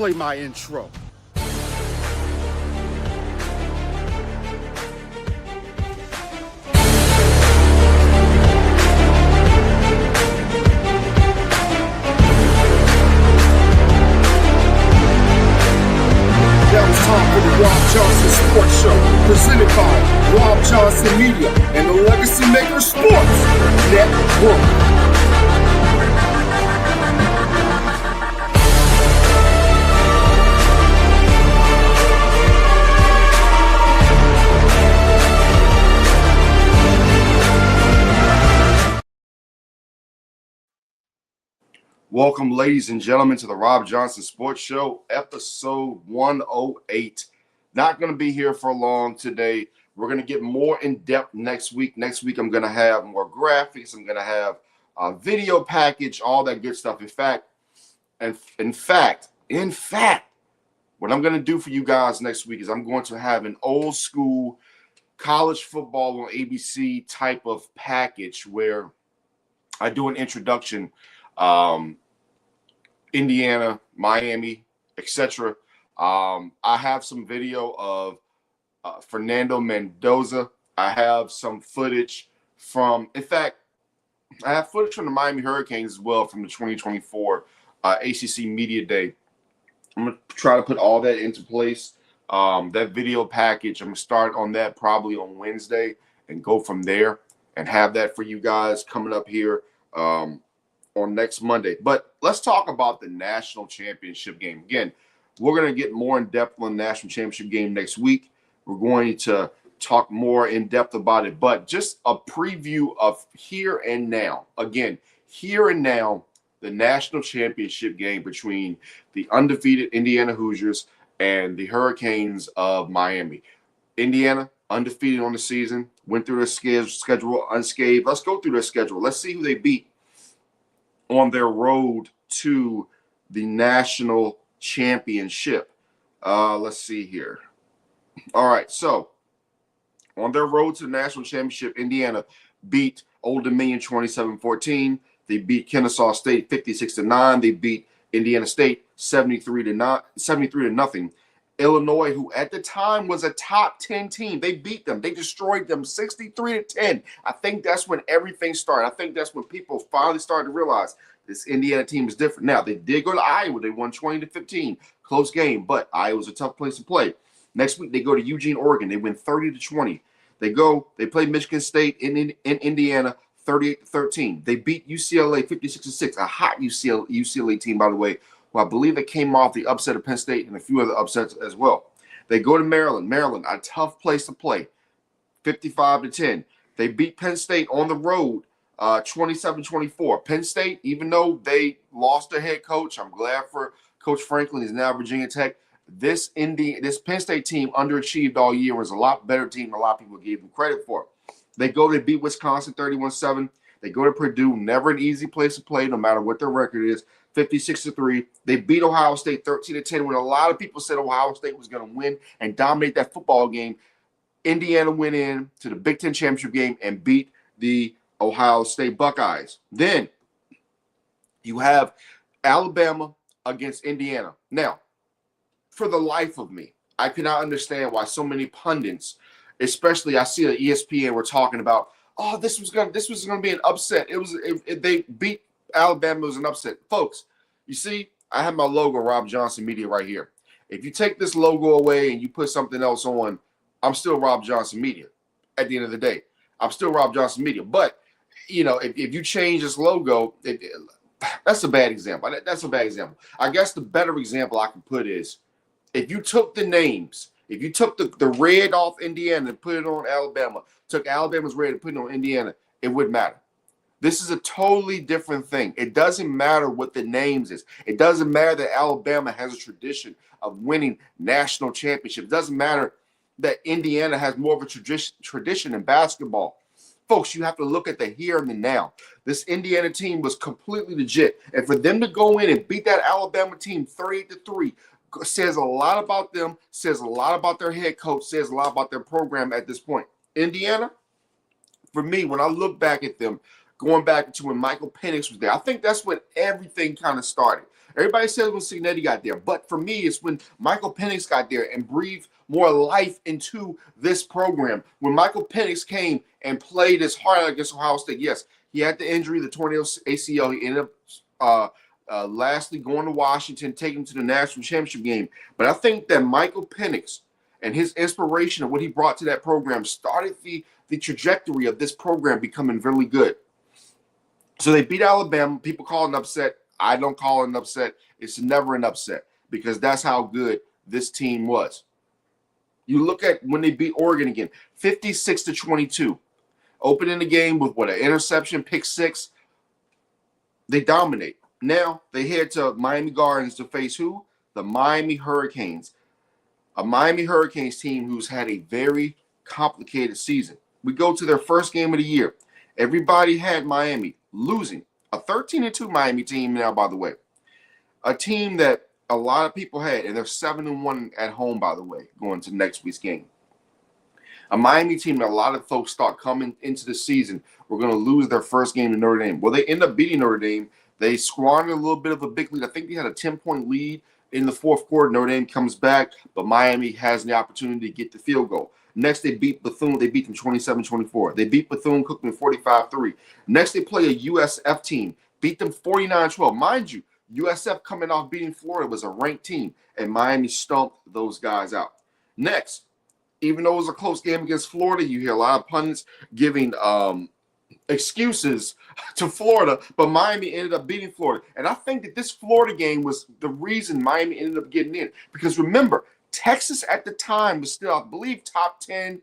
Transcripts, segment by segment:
play my intro. Now it's time for the Robb Johnson Sports Show, presented by Robb Johnson Media and the Legacy Maker Sports Network. Welcome, ladies and gentlemen, to the Robb Johnson Sports Show, episode 108. Not going to be here for long today. We're going to get more in-depth next week. Next week, I'm going to have more graphics. I'm going to have a video package, all that good stuff. In fact, what I'm going to do for you guys next week is I'm going to have an old school college football on ABC type of package where I do an introduction, Indiana, Miami, etc. I have some video of Fernando Mendoza. I have some footage from, in fact, I have footage from the Miami Hurricanes as well from the 2024 ACC Media Day. I'm going to try to put all that into place. That video package, I'm going to start on that probably on Wednesday and go from there and have that for you guys coming up here on next Monday. But let's talk about the national championship game. Again, we're going to get more in depth on the national championship game next week. We're going to talk more in depth about it, but just a preview of here and now. Again, here and now, the national championship game between the undefeated Indiana Hoosiers and the Hurricanes of Miami. Indiana, undefeated on the season, went through their schedule unscathed. Let's go through their schedule. Let's see who they beat on their road to the national championship. Let's see here. All right, so on their road to the national championship, Indiana beat Old Dominion 27-14. They beat Kennesaw State 56-9. They beat Indiana State 73 to nothing. Illinois, who at the time was a top 10 team, they beat them. They destroyed them 63-10. I think that's when everything started. I think that's when people finally started to realize this Indiana team is different. Now, they did go to Iowa. They won 20-15. Close game, but Iowa's a tough place to play. Next week, they go to Eugene, Oregon. They win 30-20. They play Michigan State in Indiana 38-13. They beat UCLA 56-6, a hot UCLA team, by the way, who I believe they came off the upset of Penn State and a few other upsets as well. They go to Maryland. Maryland, a tough place to play, 55-10. They beat Penn State on the road, 27-24. Penn State, even though they lost their head coach, I'm glad for Coach Franklin. He's now Virginia Tech. This Penn State team underachieved all year. Was a lot better team than a lot of people gave them credit for. They beat Wisconsin 31-7. They go to Purdue, never an easy place to play, no matter what their record is, 56-3. They beat Ohio State 13-10 when a lot of people said Ohio State was going to win and dominate that football game. Indiana went in to the Big Ten championship game and beat the Ohio State Buckeyes. Then you have Alabama against Indiana. Now, for the life of me, I cannot understand why so many pundits, especially I see at ESPN, were talking about, oh, this was gonna be an upset. They beat Alabama. It was an upset, folks. You see, I have my logo, Robb Johnson Media, right here. If you take this logo away and you put something else on, I'm still Robb Johnson Media. At the end of the day, I'm still Robb Johnson Media. But you know, if you change this logo, that's a bad example. That's a bad example. I guess the better example I can put is if you took the names. If you took the red off Indiana and put it on Alabama, took Alabama's red and put it on Indiana, it wouldn't matter. This is a totally different thing. It doesn't matter what the names is. It doesn't matter that Alabama has a tradition of winning national championships. It doesn't matter that Indiana has more of a tradition in basketball. Folks, you have to look at the here and the now. This Indiana team was completely legit. And for them to go in and beat that Alabama team 38-3, says a lot about them, says a lot about their head coach, says a lot about their program at this point. Indiana, for me, when I look back at them, going back to when Michael Penix was there, I think that's when everything kind of started. Everybody says when Cignetti got there, but for me, it's when Michael Penix got there and breathed more life into this program. When Michael Penix came and played his heart out against Ohio State, yes, he had the injury, the torn ACL. He ended up lastly going to Washington, taking him to the national championship game. But I think that Michael Penix and his inspiration of what he brought to that program started the trajectory of this program becoming really good. So they beat Alabama. People call it an upset. I don't call it an upset. It's never an upset because that's how good this team was. You look at when they beat Oregon again, 56-22. Opening the game with an interception, pick six. They dominate. Now they head to Miami Gardens to face who? The Miami Hurricanes. A Miami Hurricanes team who's had a very complicated season. We go to their first game of the year. Everybody had Miami losing. A 13-2 Miami team now, by the way. A team that a lot of people had, and they're 7-1 at home, by the way, going to next week's game. A Miami team that a lot of folks thought coming into the season were going to lose their first game to Notre Dame. Well, they end up beating Notre Dame. They squandered a little bit of a big lead. I think they had a 10-point lead in the fourth quarter. Notre Dame comes back, but Miami has the opportunity to get the field goal. Next, they beat Bethune. They beat them 27-24. They beat Bethune-Cookman 45-3. Next, they play a USF team. Beat them 49-12. Mind you, USF coming off beating Florida was a ranked team, and Miami stomped those guys out. Next, even though it was a close game against Florida, you hear a lot of pundits giving excuses to Florida, but Miami ended up beating Florida. And I think that this Florida game was the reason Miami ended up getting in. Because remember, Texas at the time was still, I believe, top 10,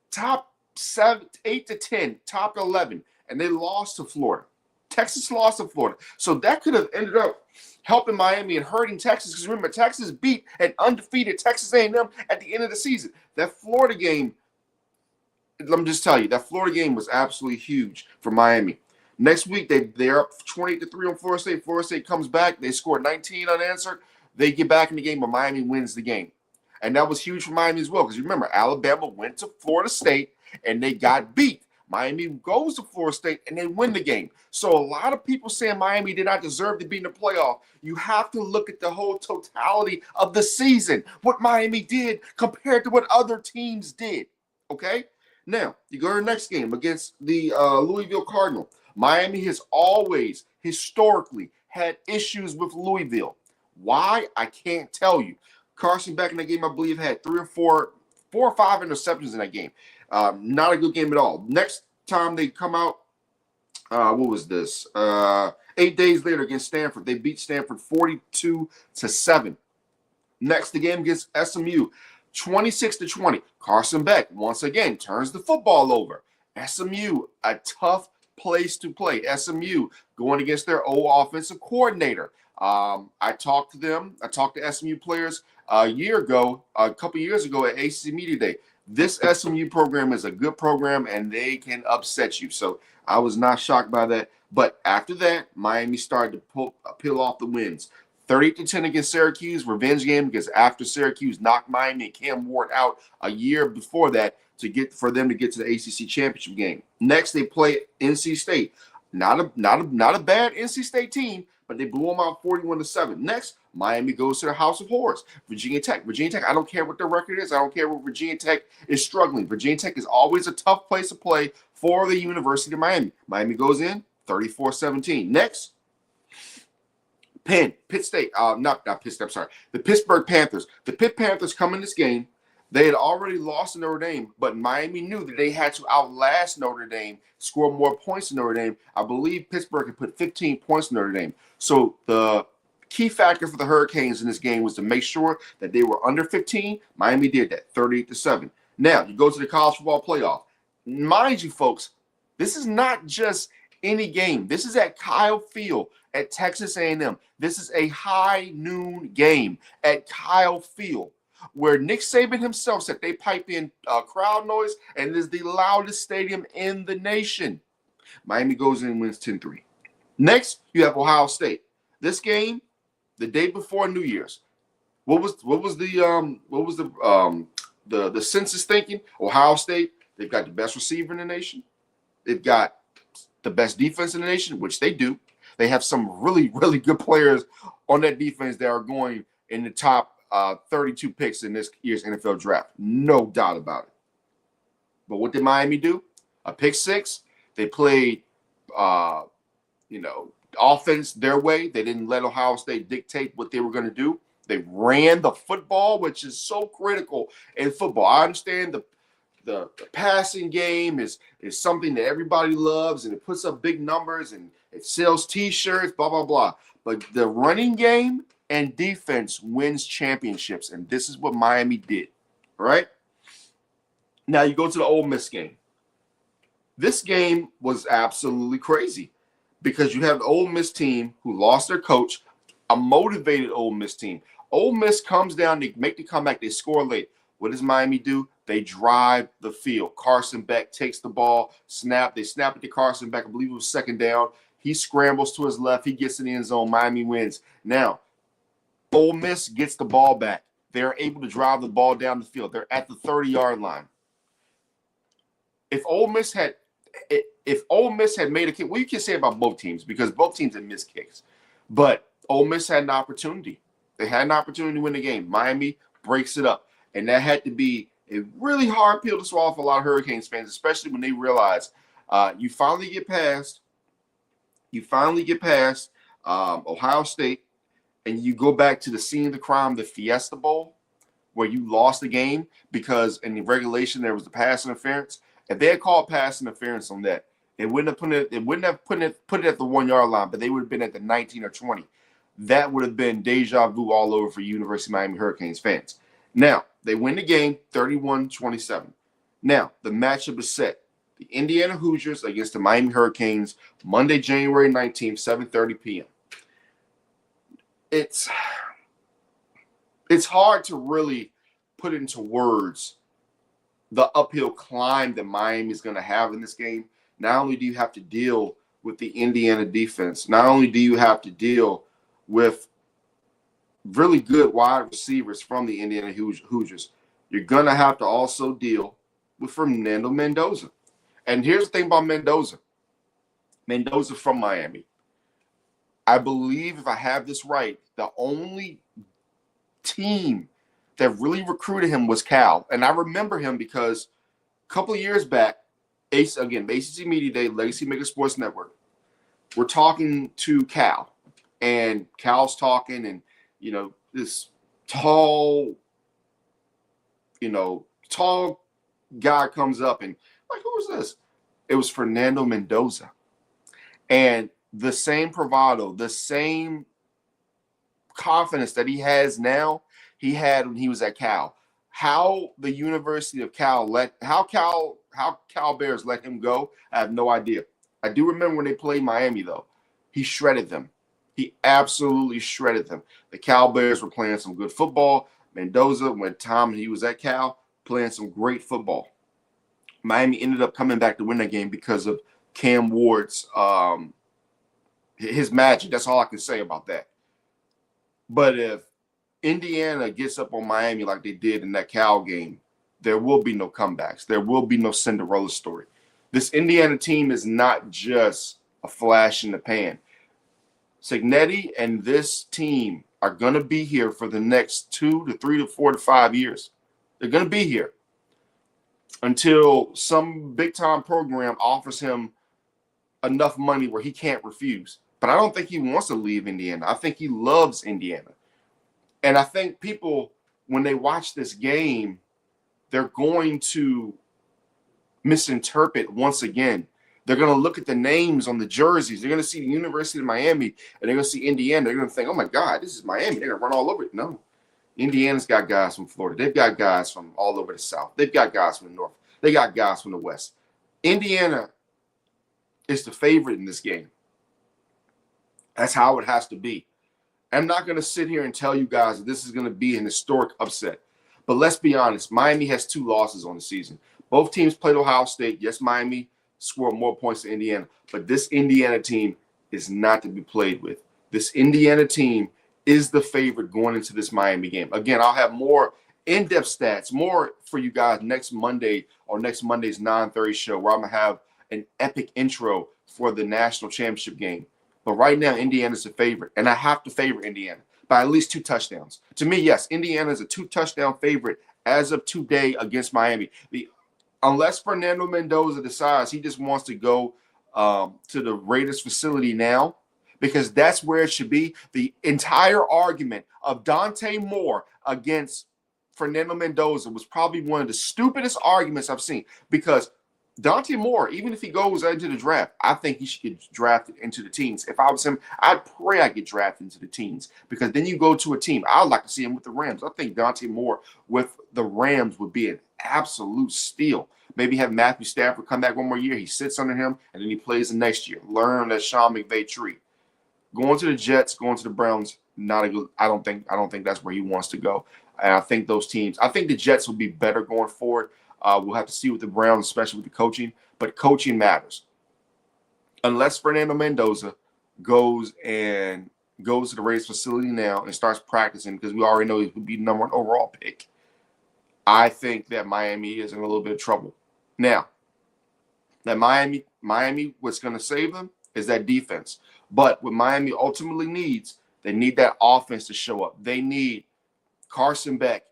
top 7, 8 to 10, top 11, and they lost to Florida. Texas lost to Florida. So that could have ended up helping Miami and hurting Texas, because remember, Texas beat an undefeated Texas A&M at the end of the season. That Florida game, let me just tell you, that Florida game was absolutely huge for Miami. Next week, they're up 28-3 on Florida State. Florida State comes back. They score 19 unanswered. They get back in the game, but Miami wins the game. And that was huge for Miami as well, because remember, Alabama went to Florida State, and they got beat. Miami goes to Florida State, and they win the game. So a lot of people saying Miami did not deserve to be in the playoff. You have to look at the whole totality of the season, what Miami did compared to what other teams did, okay? Now, you go to the next game against the Louisville Cardinal. Miami has always, historically, had issues with Louisville. Why? I can't tell you. Carson back in that game, I believe, had 4 or 5 interceptions in that game. Not a good game at all. Next time they come out, what was this? 8 days later against Stanford, they beat Stanford 42-7. Next, the game against SMU, 26-20. Carson Beck once again turns the football over. SMU, a tough place to play. SMU going against their old offensive coordinator. I talked to them. I talked to SMU players a couple years ago at ACC Media Day. This SMU program is a good program, and they can upset you. So I was not shocked by that. But after that, Miami started to peel off the wins. 38-10 against Syracuse, revenge game, because after Syracuse knocked Miami and Cam Ward out a year before that for them to get to the ACC championship game. Next, they play NC State. Not a bad NC State team, but they blew them out 41-7. Next, Miami goes to the House of Horrors. Virginia Tech, I don't care what their record is. I don't care what Virginia Tech is struggling. Virginia Tech is always a tough place to play for the University of Miami. Miami goes in 34-17. Next, Pitt State, not Pitt State, I'm sorry. The Pittsburgh Panthers. The Pitt Panthers come in this game. They had already lost to Notre Dame, but Miami knew that they had to outlast Notre Dame, score more points than Notre Dame. I believe Pittsburgh had put 15 points in Notre Dame. So the key factor for the Hurricanes in this game was to make sure that they were under 15. Miami did that, 38-7. Now, you go to the college football playoff. Mind you, folks, this is not just any game. This is at Kyle Field at Texas A&M. This is a high noon game at Kyle Field, where Nick Saban himself said they pipe in crowd noise, and it is the loudest stadium in the nation. Miami goes in and wins 10-3. Next, you have Ohio State. This game, the day before New Year's. What was the census thinking? Ohio State, they've got the best receiver in the nation. They've got the best defense in the nation, which they do. They have some really, really good players on that defense that are going in the top 32 picks in this year's NFL draft. No doubt about it. But what did Miami do? A pick six. They played, offense their way. They didn't let Ohio State dictate what they were going to do. They ran the football, which is so critical in football. I understand the passing game is something that everybody loves, and it puts up big numbers, and it sells T-shirts, blah, blah, blah. But the running game and defense wins championships, and this is what Miami did, right? Now you go to the Ole Miss game. This game was absolutely crazy because you have the Ole Miss team who lost their coach, a motivated Ole Miss team. Ole Miss comes down, they make the comeback, they score late. What does Miami do? They drive the field. Carson Beck takes the ball, they snap it to Carson Beck. I believe it was second down. He scrambles to his left. He gets in the end zone. Miami wins. Now, Ole Miss gets the ball back. They're able to drive the ball down the field. They're at the 30-yard line. If Ole Miss had made a kick, well, you can say about both teams because both teams had missed kicks. But Ole Miss had an opportunity. They had an opportunity to win the game. Miami breaks it up. And that had to be a really hard pill to swallow for a lot of Hurricanes fans, especially when they realize you finally get past Ohio State, and you go back to the scene of the crime, the Fiesta Bowl, where you lost the game because in the regulation there was the pass interference. If they had called pass interference on that, it wouldn't have put it at the 1 yard line, but they would have been at the 19 or 20. That would have been deja vu all over for University of Miami Hurricanes fans. Now, they win the game 31-27. Now, the matchup is set. The Indiana Hoosiers against the Miami Hurricanes, Monday, January 19th, 7:30 p.m. It's hard to really put into words the uphill climb that Miami is going to have in this game. Not only do you have to deal with the Indiana defense, not only do you have to deal with really good wide receivers from the Indiana Hoosiers, you're going to have to also deal with Fernando Mendoza. And here's the thing about Mendoza. Mendoza from Miami. I believe, if I have this right, the only team that really recruited him was Cal. And I remember him because a couple of years back, ACC Media Day, Legacy Maker Sports Network, we're talking to Cal. And Cal's talking, and, this tall guy comes up and, like, who was this? It was Fernando Mendoza. And the same bravado, the same confidence that he has now, he had when he was at Cal. How the University of Cal Cal Bears let him go, I have no idea. I do remember when they played Miami, though. He shredded them. He absolutely shredded them. The Cal Bears were playing some good football. Mendoza, when he was at Cal, playing some great football. Miami ended up coming back to win that game because of Cam Ward's his magic. That's all I can say about that. But if Indiana gets up on Miami like they did in that Cal game, there will be no comebacks. There will be no Cinderella story. This Indiana team is not just a flash in the pan. Signetti and this team are going to be here for the next 2 to 3 to 4 to 5 years. They're going to be here until some big-time program offers him enough money where he can't refuse. But I don't think he wants to leave Indiana. I think he loves Indiana. And I think people, when they watch this game, they're going to misinterpret once again. They're going to look at the names on the jerseys. They're going to see the University of Miami, and they're going to see Indiana. They're going to think, oh, my God, this is Miami. They're going to run all over it. No. Indiana's got guys from Florida. They've got guys from all over the South. They've got guys from the North. They got guys from the West. Indiana is the favorite in this game. That's how it has to be. I'm not going to sit here and tell you guys that this is going to be an historic upset. But let's be honest. Miami has 2 losses on the season. Both teams played Ohio State. Yes, Miami scored more points than Indiana. But this Indiana team is not to be played with. This Indiana team is the favorite going into this Miami game. Again, I'll have more in-depth stats, more for you guys next Monday or next Monday's 9:30 show, where I'm going to have an epic intro for the national championship game. But right now, Indiana's the favorite, and I have to favor Indiana by at least 2 touchdowns. To me, yes, Indiana is a 2-touchdown favorite as of today against Miami. Unless Fernando Mendoza decides he just wants to go to the Raiders facility now, because that's where it should be. The entire argument of Dante Moore against Fernando Mendoza was probably one of the stupidest arguments I've seen, because Dante Moore, even if he goes into the draft, I think he should get drafted into the teens. If I was him, I'd pray I get drafted into the teens, because then you go to a team. I'd like to see him with the Rams. I think Dante Moore with the Rams would be an absolute steal. Maybe have Matthew Stafford come back one more year. He sits under him, and then he plays the next year. Learn that Sean McVay tree. Going to the Jets, going to the Browns, not a good. I don't think that's where he wants to go. And I think those teams. I think the Jets will be better going forward. We'll have to see with the Browns, especially with the coaching. But coaching matters. Unless Fernando Mendoza goes to the Raiders facility now and starts practicing, because we already know he would be the #1 overall pick, I think that Miami is in a little bit of trouble. Now, that Miami, what's going to save them is that defense. But what Miami ultimately needs, they need that offense to show up. They need Carson Beck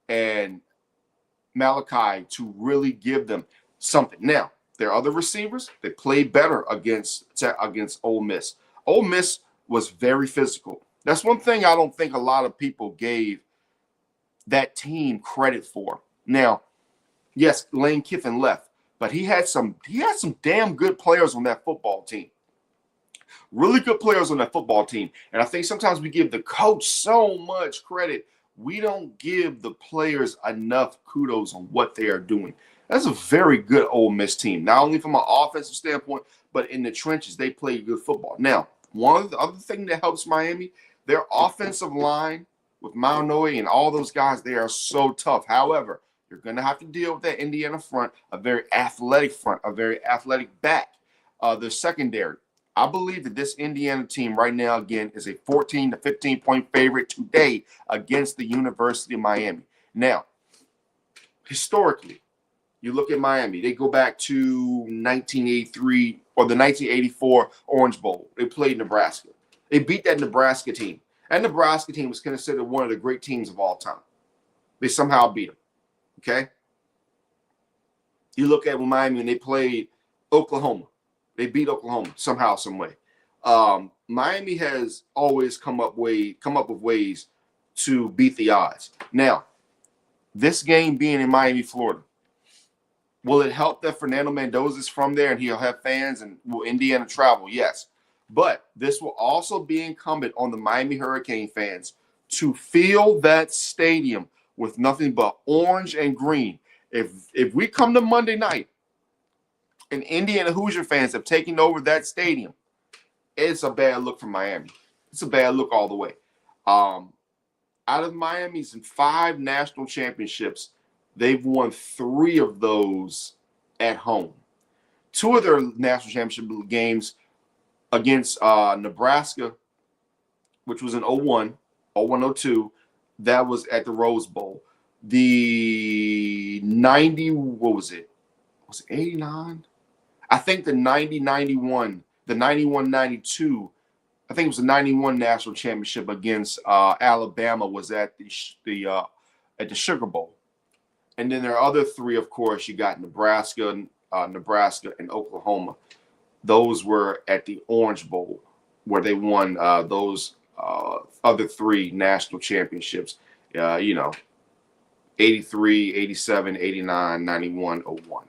and Malachi to really give them something. Now, their other receivers, they played better against Ole Miss. Ole Miss was very physical. That's one thing I don't think a lot of people gave that team credit for. Now, yes, Lane Kiffin left, but he had some damn good players on that football team. Really good players on that football team. And I think sometimes we give the coach so much credit. We don't give the players enough kudos on what they are doing. That's a very good Ole Miss team, not only from an offensive standpoint, but in the trenches, they play good football. Now, one of the other thing that helps Miami, their offensive line with Maunoy and all those guys, they are so tough. However, you're going to have to deal with that Indiana front, a very athletic back. The secondary. I believe that this Indiana team right now, again, is a 14 to 15-point favorite today against the University of Miami. Now, historically, you look at Miami, they go back to 1983 or the 1984 Orange Bowl. They played Nebraska. They beat that Nebraska team. That Nebraska team was considered one of the great teams of all time. They somehow beat them. Okay? You look at Miami and they played Oklahoma. They beat Oklahoma somehow, some way. Miami has always come up with ways to beat the odds. Now, this game being in Miami, Florida, will it help that Fernando Mendoza is from there and he'll have fans, and will Indiana travel? Yes. But this will also be incumbent on the Miami Hurricane fans to fill that stadium with nothing but orange and green. If we come to Monday night and Indiana Hoosier fans have taken over that stadium, it's a bad look for Miami. It's a bad look all the way. Out of Miami's 5 national championships, they've won 3 of those at home. 2 of their national championship games against Nebraska, which was in 01-02, that was at the Rose Bowl. The 90, what was it? Was it 89? I think the 90-91, the 91-92, I think it was the 91 national championship against Alabama was at the Sugar Bowl. And then there are other 3, of course. You got Nebraska, and Oklahoma. Those were at the Orange Bowl, where they won those other 3 national championships. 83, 87, 89, 91, 01.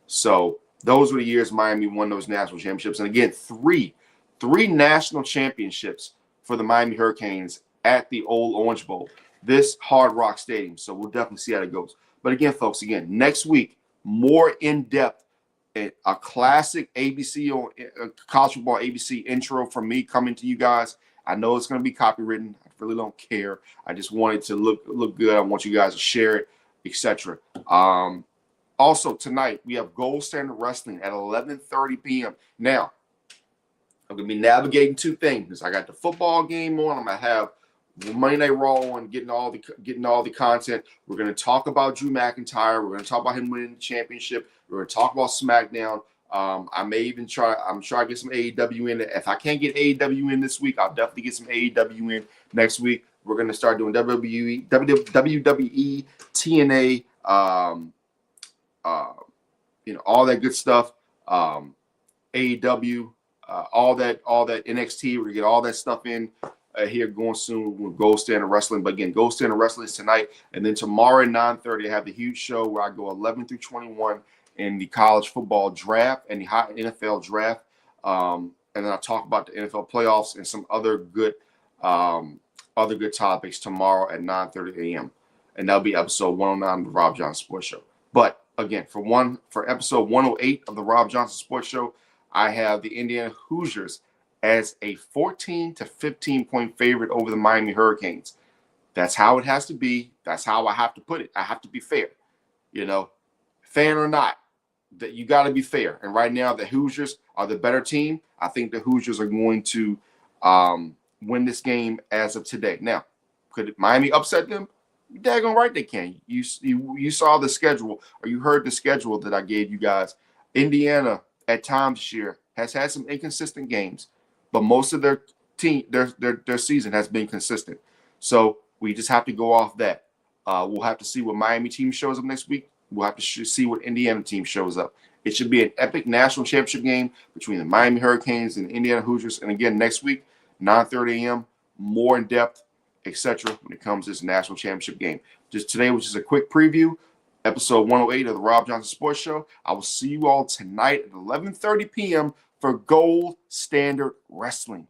So those were the years Miami won those national championships. And again, three national championships for the Miami Hurricanes at the old Orange Bowl, this Hard Rock Stadium. So we'll definitely see how it goes. But again, folks, next week, more in-depth, a classic ABC or college football ABC intro from me coming to you guys. I know it's going to be copywritten. I really don't care. I just want it to look good. I want you guys to share it, etc. Also, tonight, we have Gold Standard Wrestling at 11:30 p.m. Now, I'm going to be navigating 2 things. I got the football game on. I'm going to have Monday Night Raw on, getting all the content. We're going to talk about Drew McIntyre. We're going to talk about him winning the championship. We're going to talk about SmackDown. I may even try. I'm trying to get some AEW in. If I can't get AEW in this week, I'll definitely get some AEW in next week. We're gonna start doing WWE, TNA, all that good stuff. AEW, all that NXT. We're gonna get all that stuff in here going soon with Gold Standard Wrestling. But again, Gold Standard Wrestling is tonight, and then tomorrow at 9:30, I have the huge show where I go 11 through 21 in the college football draft and the high NFL draft. And then I'll talk about the NFL playoffs and some other good topics tomorrow at 9:30 a.m. And that'll be episode 109 of the Robb Johnson Sports Show. But again, for episode 108 of the Robb Johnson Sports Show, I have the Indiana Hoosiers as a 14 to 15 point favorite over the Miami Hurricanes. That's how it has to be. That's how I have to put it. I have to be fair. Fan or not, that you got to be fair. And right now, the Hoosiers are the better team. I think the Hoosiers are going to win this game as of today. Now, could Miami upset them? You're daggone right they can. You saw the schedule, or you heard the schedule that I gave you guys. Indiana, at times this year, has had some inconsistent games, but most of their season has been consistent. So we just have to go off that. We'll have to see what Miami team shows up next week. We'll have to see what Indiana team shows up. It should be an epic national championship game between the Miami Hurricanes and the Indiana Hoosiers. And again, next week, 9:30 a.m., more in depth, etc. when it comes to this national championship game. Just today, which is a quick preview, episode 108 of the Robb Johnson Sports Show. I will see you all tonight at 11:30 p.m. for Gold Standard Wrestling.